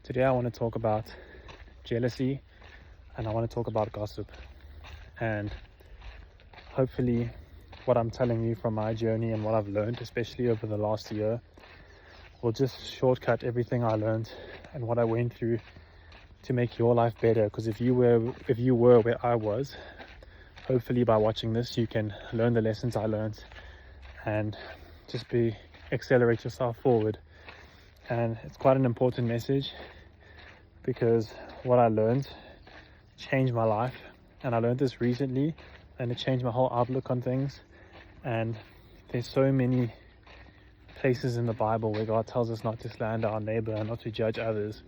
Today I want to talk about jealousy and I want to talk about gossip, and hopefully what I'm telling you from my journey and what I've learned, especially over the last year, will just shortcut everything I learned and what I went through to make your life better. Because if you were where I was, hopefully by watching this you can learn the lessons I learned and just accelerate yourself forward. And it's quite an important message because what I learned changed my life, and I learned this recently and it changed my whole outlook on things. And there's so many places in the Bible where God tells us not to slander our neighbor and not to judge others,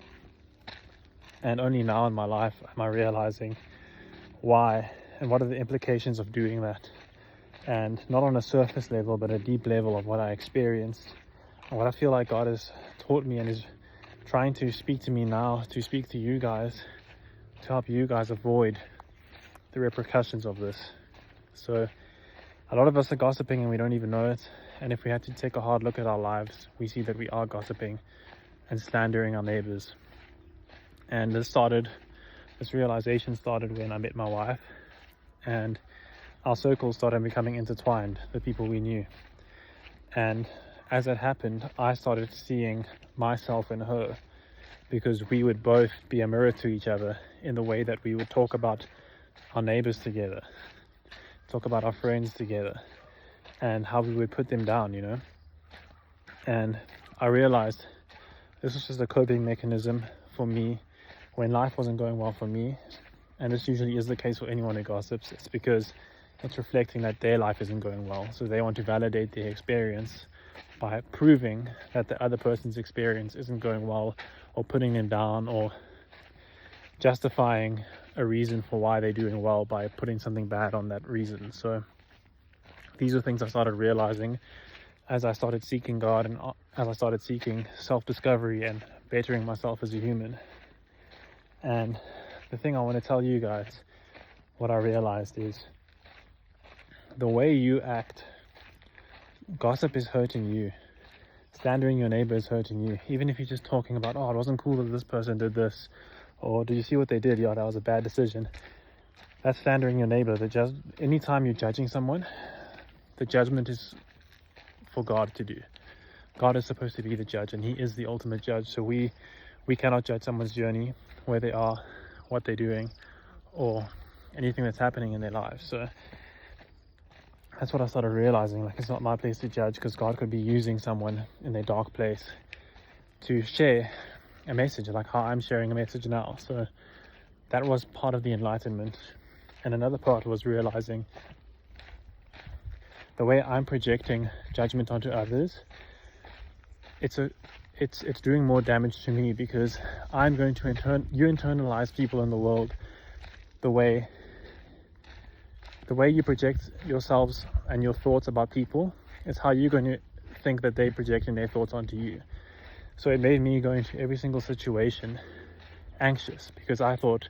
and only now in my life am I realizing why and what are the implications of doing that, and not on a surface level but a deep level of what I experienced and what I feel like God has taught me and is trying to speak to me now, to speak to you guys, to help you guys avoid the repercussions of this. So a lot of us are gossiping and we don't even know it, and if we had to take a hard look at our lives, we see that we are gossiping and slandering our neighbors. And this realization started when I met my wife, and our circles started becoming intertwined, the people we knew. And as that happened, I started seeing myself in her, because we would both be a mirror to each other in the way that we would talk about our neighbors together, talk about our friends together, and how we would put them down, And I realized this was just a coping mechanism for me when life wasn't going well for me. And this usually is the case for anyone who gossips. It's because it's reflecting that their life isn't going well, so they want to validate their experience by proving that the other person's experience isn't going well, or putting them down, or justifying a reason for why they're doing well by putting something bad on that reason. So these are things I started realizing as I started seeking God and as I started seeking self-discovery and bettering myself as a human. And the thing I want to tell you guys, what I realized is the way you act, gossip is hurting you. Slandering your neighbor is hurting you. Even if you're just talking about, oh, it wasn't cool that this person did this, or did you see what they did? Yeah, that was a bad decision. That's slandering your neighbor. Anytime you're judging someone, the judgment is for God to do. God is supposed to be the judge, and he is the ultimate judge. So we cannot judge someone's journey, where they are, what they're doing, or anything that's happening in their lives. So that's what I started realizing. Like, it's not my place to judge, because God could be using someone in their dark place to share a message, like how I'm sharing a message now. So that was part of the enlightenment. And another part was realizing the way I'm projecting judgment onto others, it's doing more damage to me, because I'm going to you internalize people in the world. The way you project yourselves and your thoughts about people is how you're going to think that they're projecting their thoughts onto you. So it made me go into every single situation anxious, because I thought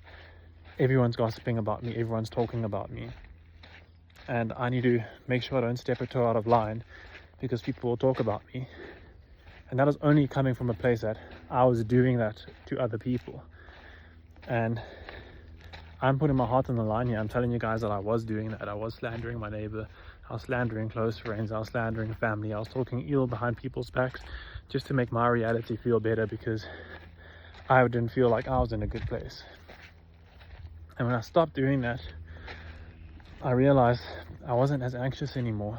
everyone's gossiping about me, everyone's talking about me, and I need to make sure I don't step a toe out of line, because people will talk about me. And that was only coming from a place that I was doing that to other people. And I'm putting my heart on the line here. I'm telling you guys that I was doing that. I was slandering my neighbor. I was slandering close friends. I was slandering family. I was talking ill behind people's backs just to make my reality feel better, because I didn't feel like I was in a good place. And when I stopped doing that, I realized I wasn't as anxious anymore,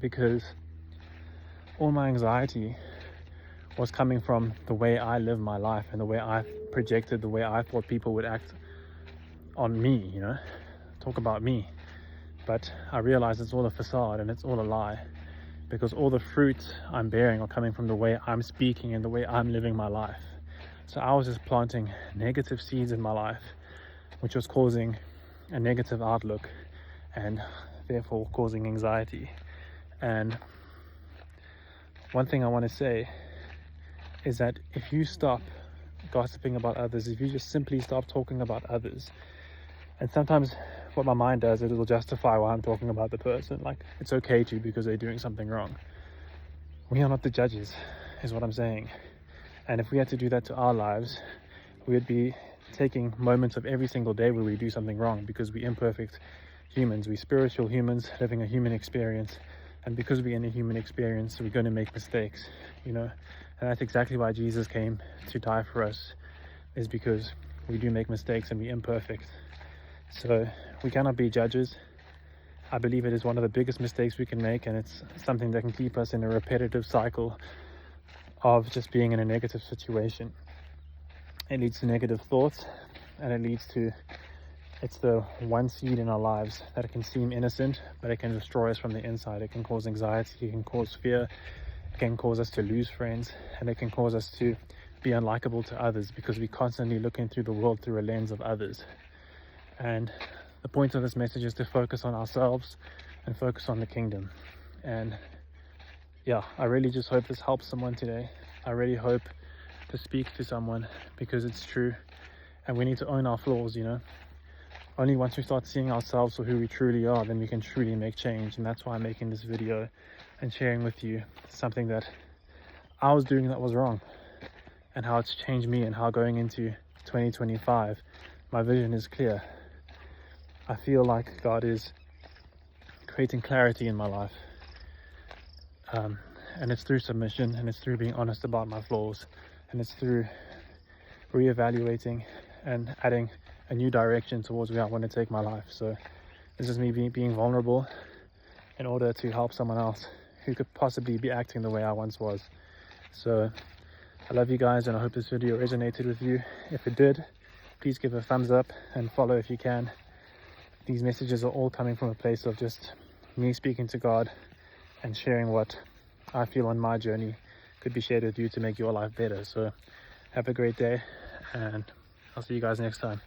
because all my anxiety was coming from the way I live my life and the way I projected, the way I thought people would act on me, talk about me. But I realized it's all a facade and it's all a lie, because all the fruits I'm bearing are coming from the way I'm speaking and the way I'm living my life. So I was just planting negative seeds in my life, which was causing a negative outlook and therefore causing anxiety. And one thing I want to say is that if you stop gossiping about others, if you just simply stop talking about others, and sometimes what my mind does, it will justify why I'm talking about the person, like it's okay to, because they're doing something wrong. We are not the judges, is what I'm saying. And if we had to do that to our lives, we would be taking moments of every single day where we do something wrong, because we're imperfect humans. We're spiritual humans living a human experience. And because we're in a human experience, we're going to make mistakes, you know. And that's exactly why Jesus came to die for us, is because we do make mistakes and we're imperfect. So we cannot be judges. I believe it is one of the biggest mistakes we can make, and it's something that can keep us in a repetitive cycle of just being in a negative situation. It leads to negative thoughts, and it's the one seed in our lives that it can seem innocent, but it can destroy us from the inside. It can cause anxiety, it can cause fear, it can cause us to lose friends, and it can cause us to be unlikable to others, because we're constantly looking through the world through a lens of others. And the point of this message is to focus on ourselves and focus on the kingdom. And yeah, I really just hope this helps someone today. I really hope to speak to someone, because it's true, and we need to own our flaws, you know. Only once we start seeing ourselves for who we truly are, then we can truly make change. And that's why I'm making this video and sharing with you something that I was doing that was wrong, and how it's changed me, and how going into 2025 my vision is clear. I feel like God is creating clarity in my life, and it's through submission, and it's through being honest about my flaws, and it's through reevaluating and adding a new direction towards where I want to take my life. So this is me being vulnerable in order to help someone else who could possibly be acting the way I once was. So I love you guys, and I hope this video resonated with you. If it did, please give a thumbs up and follow if you can. These messages are all coming from a place of just me speaking to God and sharing what I feel on my journey could be shared with you to make your life better. So have a great day, and I'll see you guys next time.